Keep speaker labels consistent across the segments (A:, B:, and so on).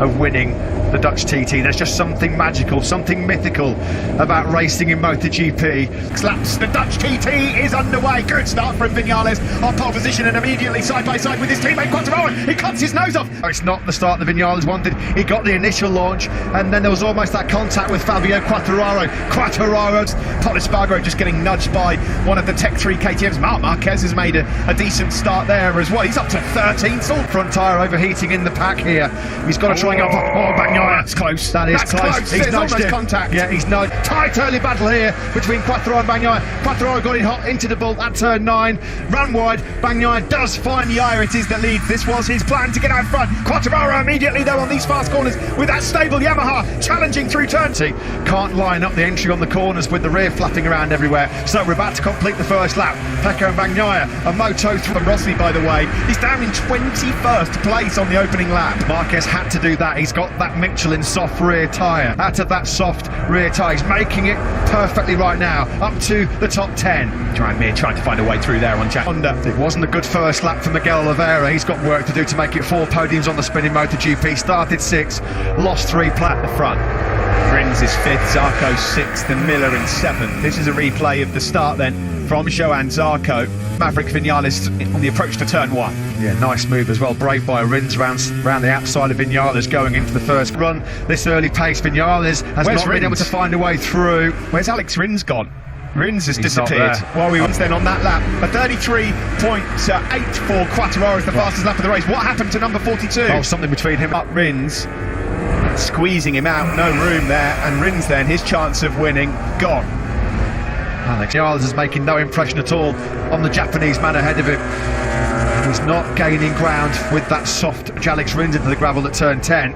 A: of winning the Dutch TT. There's just something magical, something mythical about racing in MotoGP.
B: Slaps, the Dutch TT is underway. Good start from Vinales on pole position and immediately side by side with his teammate Quartararo. He cuts his nose off.
A: It's not the start that Vinales wanted. He got the initial launch and then there was almost that contact with Fabio Quartararo. Quartararo's Pol Espargaro just getting nudged by one of the Tech 3 KTMs. Marc Marquez has made a decent start there as well. He's up to 13th. All front tyre overheating in the pack here. He's got to try and go.
B: That's close.
A: That's close.
B: He's nudged almost contact.
A: Yeah, he's nudged. Tight early battle here between Quartararo and Bagnaia. Quartararo got in hot into the bull at turn 9. Ran wide. Bagnaia does find Yair. It is that leads. This was his plan to get out front. Quartararo immediately though on these fast corners with that stable Yamaha challenging through turn. Can't line up the entry on the corners with the rear flapping around everywhere. So we're about to complete the first lap. Pecco and Bagnaia, a Moto from
B: Rossi, by the way, he's down in 21st place on the opening lap.
A: Marquez had to do that. He's got that Michelin soft rear tyre. Out of that soft rear tyre, he's making it perfectly right now, up to the top 10.
B: Trying to find a way through there on Jack Honda.
A: It wasn't a good first lap for Miguel Oliveira. He's got work to do to make it 4 podiums on the spinning MotoGP. Started 6, lost 3 at the front.
B: Rins is 5th, Zarco 6th and Miller in 7th. This is a replay of the start then from Johan Zarco. Maverick Vinales on the approach to turn 1.
A: Yeah, nice move as well. Brave by Rins round the outside of Vinales going into the first run. This early pace, Vinales has not been able to find a way through.
B: Where's Alex Rins gone? Rins has disappeared. While we were then on that lap, a 33.8 for Quartararo is the fastest lap of the race. What happened to number 42?
A: Oh, something between him
B: up Rins, squeezing him out, no room there, and Rins then, his chance of winning, gone.
A: Alex Vinales is making no impression at all on the Japanese man ahead of him. He's not gaining ground with that soft Alex Rins into the gravel at turn 10.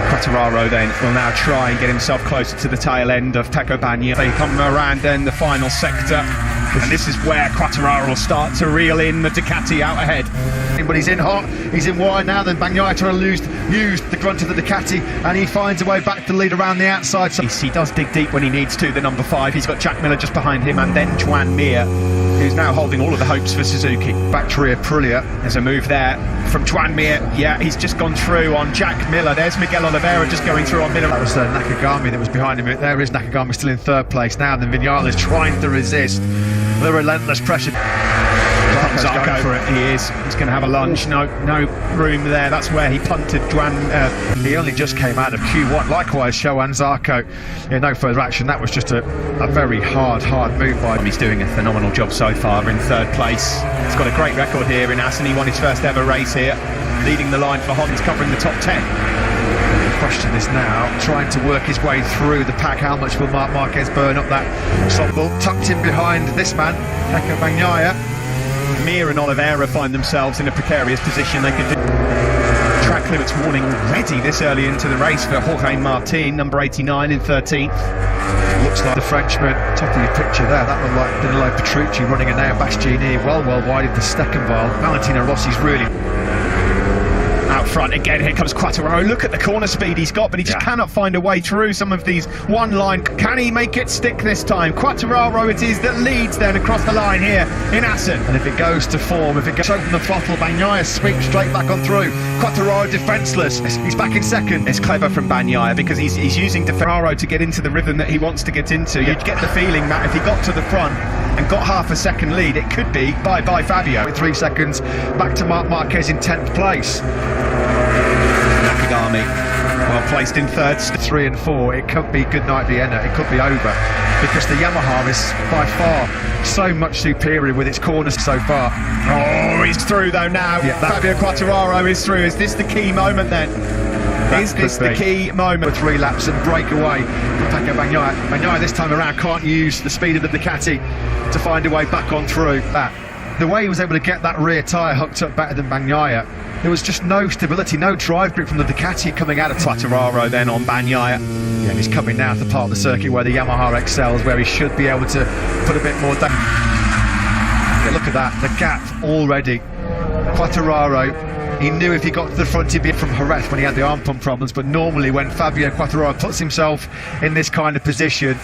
B: Quartararo then will now try and get himself closer to the tail end of Pecco Bagnaia. They come around then the final sector, and this is where Quartararo will start to reel in the Ducati out ahead.
A: But he's in hot, he's in wide now, then Bagnaia trying to use the grunt of the Ducati, and he finds a way back to lead around the outside. So
B: he does dig deep when he needs to, the number 5. He's got Jack Miller just behind him, and then Joan Mir, who's now holding all of the hopes for Suzuki.
A: Back to rear Aprilia.
B: There's a move there from Joan Mir. Yeah, he's just gone through on Jack Miller. There's Miguel Oliveira just going through on Miller.
A: That was Nakagami that was behind him. There is Nakagami still in 3rd place now. Then Vinales trying to resist the relentless pressure.
B: Zarco for it. He's going to have a lunge. No room there. That's where he punted Joan.
A: He only just came out of Q1. Likewise, Johan Zarco. Yeah, no further action. That was just a very hard move by him.
B: He's doing a phenomenal job so far in 3rd place. He's got a great record here in Assen. He won his first ever race here, leading the line for Honda's covering the top 10.
A: The question is now trying to work his way through the pack. How much will Marc Marquez burn up that soft ball? Tucked in behind this man, Pecco Bagnaia.
B: Mir and Oliveira find themselves in a precarious position. They could do track limits warning already this early into the race for Jorge Martin, number 89 in 13th.
A: Looks like the Frenchman, top of your picture there, that looked like Danilo Petrucci running a Neo Bastianini well wide into Steckenval. Valentino Rossi's really
B: out front again. Here comes Quartararo. Look at the corner speed he's got, but he just cannot find a way through some of these one line. Can he make it stick this time? Quartararo it is that leads then across the line here in Assen.
A: And if it goes to form, if it goes open the throttle, Bagnaia sweeps straight back on through. Quartararo defenceless. He's back in 2nd.
B: It's clever from Bagnaia because he's using Quartararo to get into the rhythm that he wants to get into. You'd get the feeling, Matt, if he got to the front and got half a second lead, it could be bye Fabio.
A: With 3 seconds back to Marc Marquez in 10th place.
B: Nakagami well placed in 3rd.
A: 3 and 4, it could be good night Vienna, it could be over, because the Yamaha is by far so much superior with its corners so far.
B: Oh, he's through though now. Fabio Quartararo is through. Is this the key moment then? Is this the key moment?
A: With 3 laps and break away from Pecco Bagnaia. Bagnaia this time around can't use the speed of the Ducati to find a way back on through that. The way he was able to get that rear tyre hooked up better than Bagnaia, there was just no stability, no drive grip from the Ducati coming out of
B: Quartararo then on Bagnaia.
A: Yeah, and he's coming now to the part of the circuit where the Yamaha excels, where he should be able to put a bit more down. Yeah, look at that, the gap already. Quartararo, he knew if he got to the front he'd be from Jerez when he had the arm pump problems, but normally when Fabio Quartararo puts himself in this kind of position,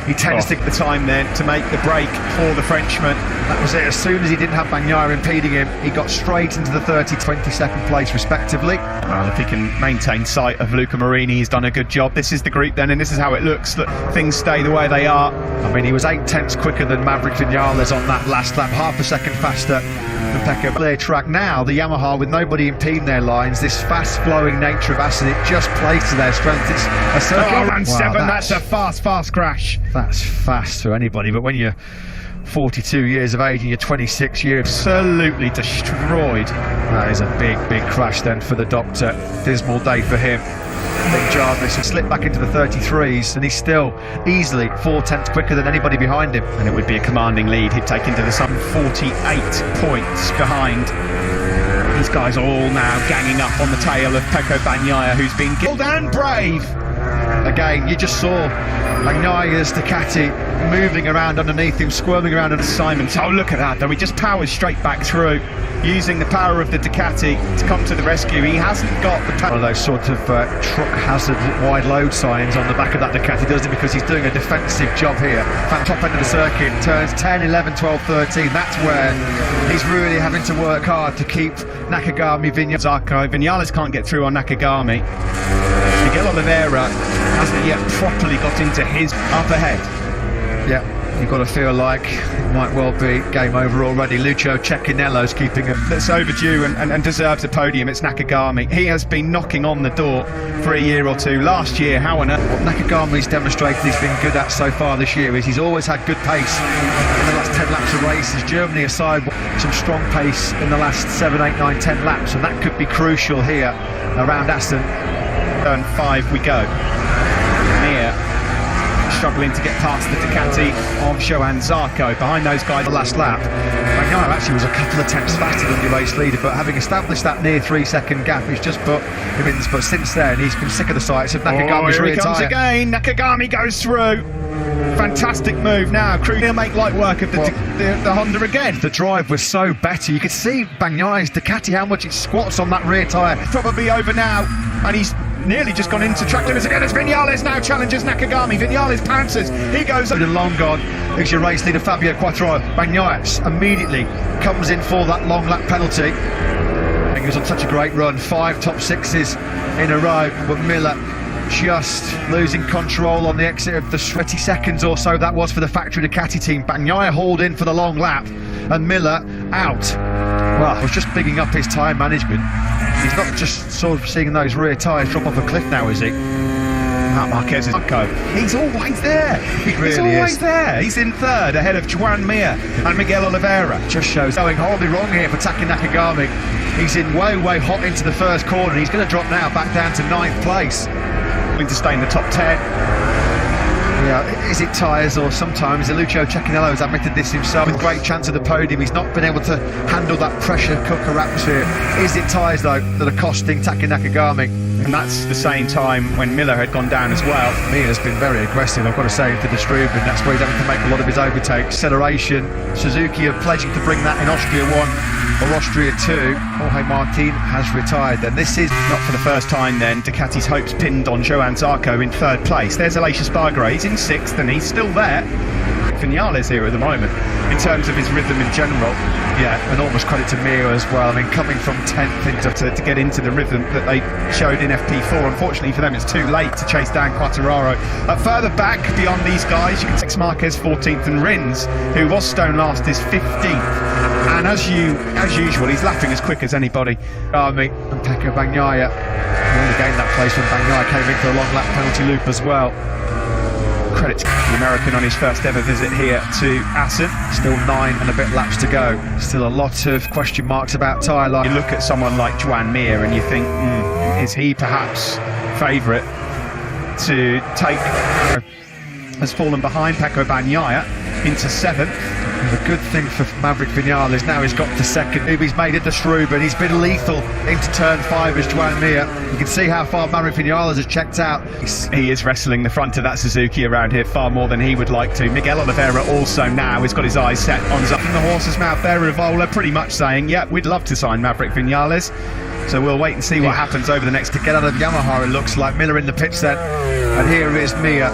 A: He tends to
B: the time then to make the break for the Frenchman.
A: That was it. As soon as he didn't have Bagnaia impeding him, he got straight into the 22nd place respectively.
B: Well, if he can maintain sight of Luca Marini, he's done a good job. This is the group then, and this is how it looks, that things stay the way they are.
A: I mean, he was 8/10 quicker than Maverick Vinales on that last lap, half a second faster than Pecco. Clear track now, the Yamaha with nobody impeding their lines, this fast-flowing nature of Assen, it just plays to their strength. It's a circuit.
B: Oh, and 7, that's a fast crash.
A: That's fast for anybody, but when you're 42 years of age and you're 26 years,
B: absolutely destroyed.
A: That is a big crash then for the Doctor. Dismal day for him. Big Jarvis has slipped back into the 33s, and he's still easily 4/10 quicker than anybody behind him.
B: And it would be a commanding lead. He'd take into the sun 48 points behind. These guys are all now ganging up on the tail of Pecco Bagnaia, who's been killed and brave.
A: Again, you just saw Bagnaia's Ducati moving around underneath him, squirming around under
B: Simon. Oh, look at that though, he just powers straight back through, using the power of the Ducati to come to the rescue. He hasn't got the power.
A: One of those sort of truck hazard wide load signs on the back of that Ducati, does it? Because he's doing a defensive job here. Top end of the circuit, turns 10, 11, 12, 13. That's where he's really having to work hard to keep Nakagami, Vinales.
B: Vinales can't get through on Nakagami. Miguel Oliveira hasn't yet properly got into his upper head.
A: Yeah, you've got to feel like it might well be game over already. Lucio Cecchinello's keeping him.
B: That's overdue and deserves a podium. It's Nakagami. He has been knocking on the door for a year or two. Last year, how on earth?
A: What Nakagami's demonstrated he's been good at so far this year is he's always had good pace in the last 10 laps of races. Germany aside, some strong pace in the last 7, 8, 9, 10 laps, and that could be crucial here around Assen.
B: Turn 5 we go. Mir struggling to get past the Ducati of Johann Zarco. Behind those guys, the last lap.
A: Bagnaia actually was a couple of tenths faster than the race leader, but having established that near 3-second gap, he's just put him in. But since then, he's been sick of the sights of Nakagami's
B: here
A: rear
B: he comes
A: tyre.
B: Again. Nakagami goes through. Fantastic move now. He'll make light work of the Honda again.
A: The drive was so better. You could see Bagnaia's Ducati, how much it squats on that rear tyre.
B: It's probably over now, and he's nearly just gone into track limits again as Vinales now challenges Nakagami. Vinales pounces, he goes
A: and long gone. It's your race leader Fabio Quartararo. Bagnaia immediately comes in for that long lap penalty. He was on such a great run, 5 top 6s in a row, but Miller just losing control on the exit of the 20 seconds or so that was for the factory Ducati team. Bagnaia hauled in for the long lap and Miller out. Well, was just bigging up his tyre management. He's not just sort of seeing those rear tyres drop off a cliff now, is he?
B: Marquez is he's always there. He's always there. He's in third ahead of Joan Mir and Miguel Oliveira.
A: Just shows going horribly wrong here for Taki Nakagami. He's in way hot into the first corner. He's going to drop now back down to 9th place.
B: Going to stay in the top 10.
A: Yeah, is it tyres or sometimes Lucio Cecchinello has admitted this himself with great chance of the podium. He's not been able to handle that pressure cooker atmosphere. Is it tyres though that are costing Taki Nakagami?
B: And that's the same time when Miller had gone down as well.
A: Mir's been very aggressive, I've got to say, into the Struben. That's where he's having to make a lot of his overtakes. Acceleration, Suzuki are pledging to bring that in Austria 1 or Austria 2. Jorge Martin has retired then. This is
B: not for the first time then. Ducati's hopes pinned on Johann Zarco in third place. There's Aleix Espargaro, he's in 6th and he's still there. Vinales here at the moment in terms of his rhythm in general.
A: Yeah, enormous credit to Mir as well. I mean, coming from 10th into
B: to get into the rhythm that they showed in FP4. Unfortunately for them, it's too late to chase down Quartararo. Further back beyond these guys, you can see Marquez 14th and Rins, who was stone last, is 15th. And as usual, he's lapping as quick as anybody.
A: And Pecco Bagnaia only gained that place when Bagnaia came in for a long lap penalty loop as well.
B: Credit to the American on his first ever visit here to Assen.
A: Still 9 and a bit laps to go. Still a lot of question marks about tyre life.
B: You look at someone like Joan Mir and you think, is he perhaps favourite to take? Has fallen behind Pecco Bagnaia into 7th.
A: The good thing for Maverick Vinales now he's got to 2nd. He's made it to Struben. He's been lethal into turn 5 as Joan Mir. You can see how far Maverick Vinales has checked out.
B: He is wrestling the front of that Suzuki around here far more than he would like to. Miguel Oliveira also now has got his eyes set on from the horse's mouth there. Rivola pretty much saying, yeah, we'd love to sign Maverick Vinales. So we'll wait and see what happens over the next.
A: To get out of Yamaha, it looks like Miller in the pits then. And here is Mia,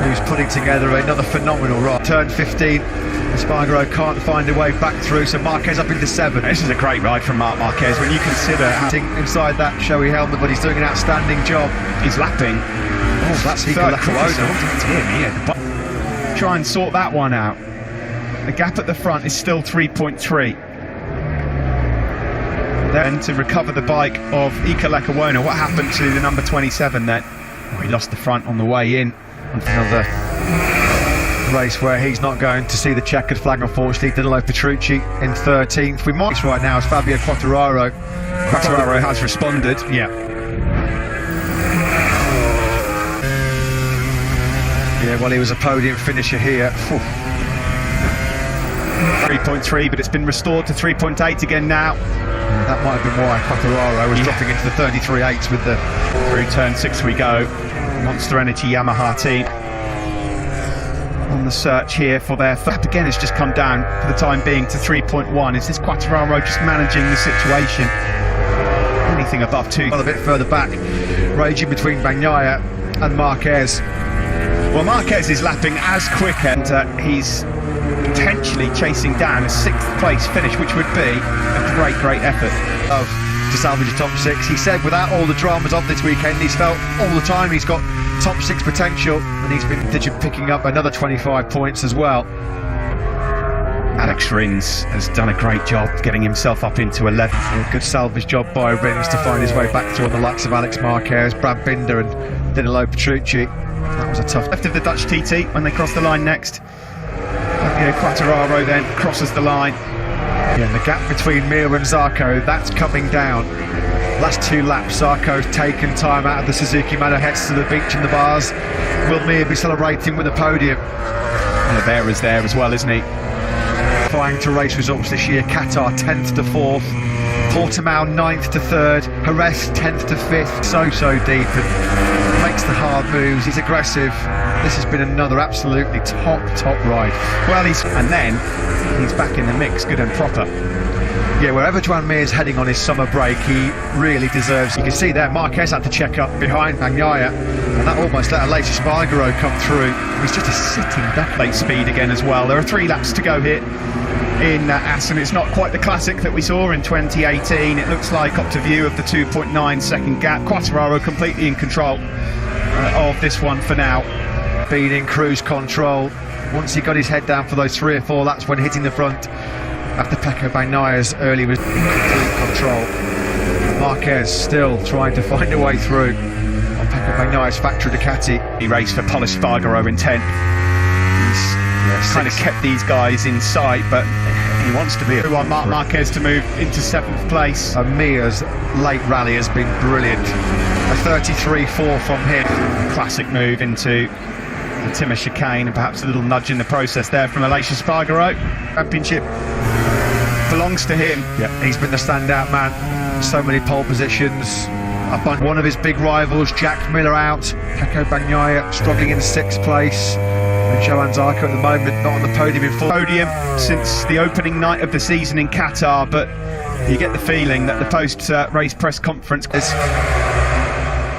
A: who's putting together another phenomenal ride. Turn 15, Espargaro can't find a way back through, so Marquez up into 7.
B: This is a great ride from Marc Marquez when you consider
A: inside that showy helmet, but he's doing an outstanding job.
B: he's lapping.
A: Oh, that's Highligh.
B: Try and sort that one out. The gap at the front is still 3.3. Then to recover the bike of Highligh, what happened to the number 27 then? Oh, he lost the front on the way in.
A: Another race where he's not going to see the checkered flag, unfortunately. Danilo Petrucci in 13th. We might right now as Fabio Quartararo.
B: Quartararo has responded.
A: Yeah. Yeah, well, he was a podium finisher here.
B: 3.3, but it's been restored to 3.8 again now.
A: That might have been why Quartararo was dropping into the 33.8s with the...
B: Through turn 6 we go. Monster Energy Yamaha team on the search here for their gap again has just come down for the time being to 3.1. Is this Quartararo just managing the situation? Anything above 2.
A: Well, a bit further back, raging between Bagnaia and Marquez.
B: Well, Marquez is lapping as quick, and he's potentially chasing down a 6th place finish, which would be a great effort
A: to salvage a top 6. He said without all the dramas of this weekend, he's felt all the time he's got top 6 potential, and he's been picking up another 25 points as well.
B: Alex Rins has done a great job getting himself up into 11th.
A: A good salvage job by Rins to find his way back through on the likes of Alex Marquez, Brad Binder and Danilo Petrucci. That was a tough...
B: Left of the Dutch TT when they cross the line next. Quartararo then crosses the line.
A: Yeah, and the gap between Mir and Zarco, that's coming down. Last 2 laps, Zarco's taken time out of the Suzuki Mano, heads to the beach in the bars. Will Mir be celebrating with a podium?
B: And Oliveira's there as well, isn't he?
A: Flying to race results this year, Qatar 10th to 4th, Portimao 9th to 3rd, Jerez 10th to 5th. So deep and makes the hard moves. He's aggressive. This has been another absolutely top ride.
B: Well, and then he's back in the mix, good and proper.
A: Yeah, wherever Joan Mir's heading on his summer break, he really deserves. You can see there, Marquez had to check up behind Bagnaia, and that almost let Aleix Espargaro come through. He's just a sitting back.
B: Late speed again as well. There are 3 laps to go here in Assen. It's not quite the classic that we saw in 2018. It looks like up to view of the 2.9 second gap. Quartararo completely in control of this one for now.
A: Being in cruise control. Once he got his head down for those 3 or 4 laps when hitting the front, after Pecco Bagnaia's early was in complete control. Marquez still trying to find a way through on Pecco Bagnaia's factory Ducati.
B: He raced for Paul Espargaro in 10th. He's kind of kept these guys in sight, but he wants to be. We want Marc Marquez to move into 7th place.
A: Mia's late rally has been brilliant. A 33.4 from him.
B: Classic move into the Timmer chicane, and perhaps a little nudge in the process there from Aleix Espargaro. Championship belongs to him.
A: Yeah, he's been the standout man. So many pole positions. Up on one of his big rivals, Jack Miller out. Pecco Bagnaia struggling in 6th place. And Johan Zarco at the moment not on the podium in full.
B: Podium since the opening night of the season in Qatar, but you get the feeling that the post-race press conference is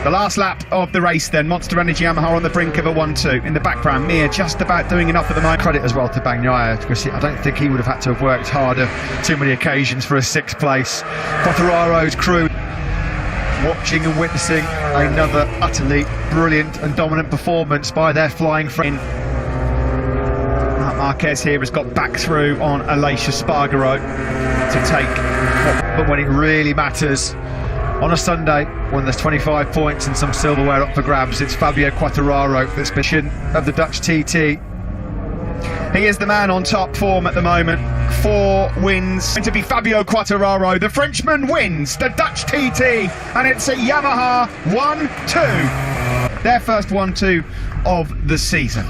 B: the last lap of the race then. Monster Energy Yamaha on the brink of a 1-2. In the background, Mir just about doing enough at the moment.
A: Credit as well to Bagnaia, because I don't think he would have had to have worked harder too many occasions for a 6th place. Quartararo's crew watching and witnessing another utterly brilliant and dominant performance by their flying friend.
B: Marquez here has got back through on Aleix Espargaro to take.
A: But when it really matters, on a Sunday, when there's 25 points and some silverware up for grabs, it's Fabio Quartararo that's mission of the Dutch TT.
B: He is the man on top form at the moment. 4 wins. Going to be Fabio Quartararo. The Frenchman wins the Dutch TT, and it's a Yamaha 1-2. Their first 1-2 of the season.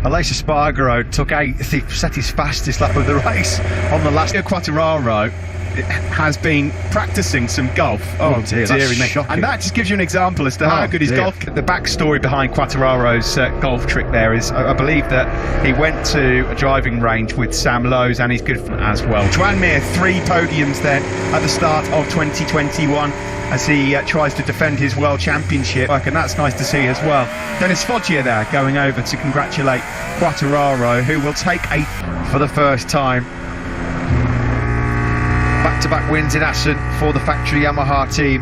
A: Aleix Espargaro took 8th. He set his fastest lap of the race on the last.
B: Quartararo has been practicing some golf.
A: Oh dear, that's shocking.
B: And that just gives you an example as to how good his golf. The backstory behind Quartararo's golf trick there is, I believe that he went to a driving range with Sam Lowes, and he's good as well. Tranmere, 3 podiums then at the start of 2021 as he tries to defend his World Championship, and that's nice to see as well. Dennis Foggia there going over to congratulate Quartararo, who will take 8th for the first time. Back-to-back wins in Assen for the factory Yamaha team.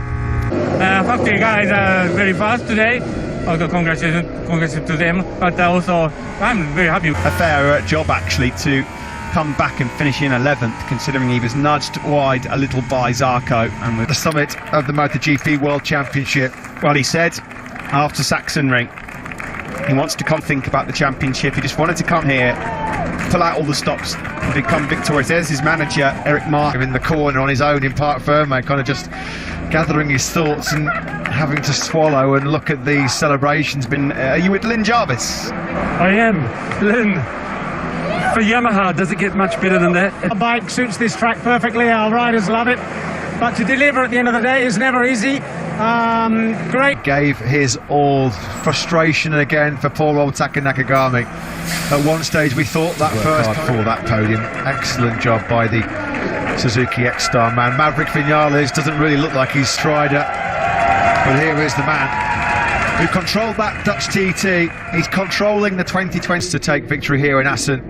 C: Factory guys are very fast today. Also congratulations to them, but also I'm very happy.
B: A fair job actually to come back and finish in 11th, considering he was nudged wide a little by Zarco. And with
A: The summit of the MotoGP World Championship.
B: well, he said after Sachsenring, he wants to come think about the championship. He just wanted to come here, pull out all the stops, and become victorious. There's his manager, Eric Mark,
A: In the corner on his own in Parc Ferme, kind of just gathering his thoughts and having to swallow and look at these celebrations. Are you with Lynn Jarvis?
C: I am. Lynn, for Yamaha, does it get much better than that?
D: A bike suits this track perfectly, our riders love it, but to deliver at the end of the day is never easy. Great.
A: Gave his all. Frustration again for poor old Taka Nakagami. At one stage we thought that first
B: hard
A: for that podium. Excellent job by the Suzuki X-Star man. Maverick Vinales doesn't really look like he's Strider, but here is the man who controlled that Dutch TT. He's controlling the 2020 to take victory here in Assen.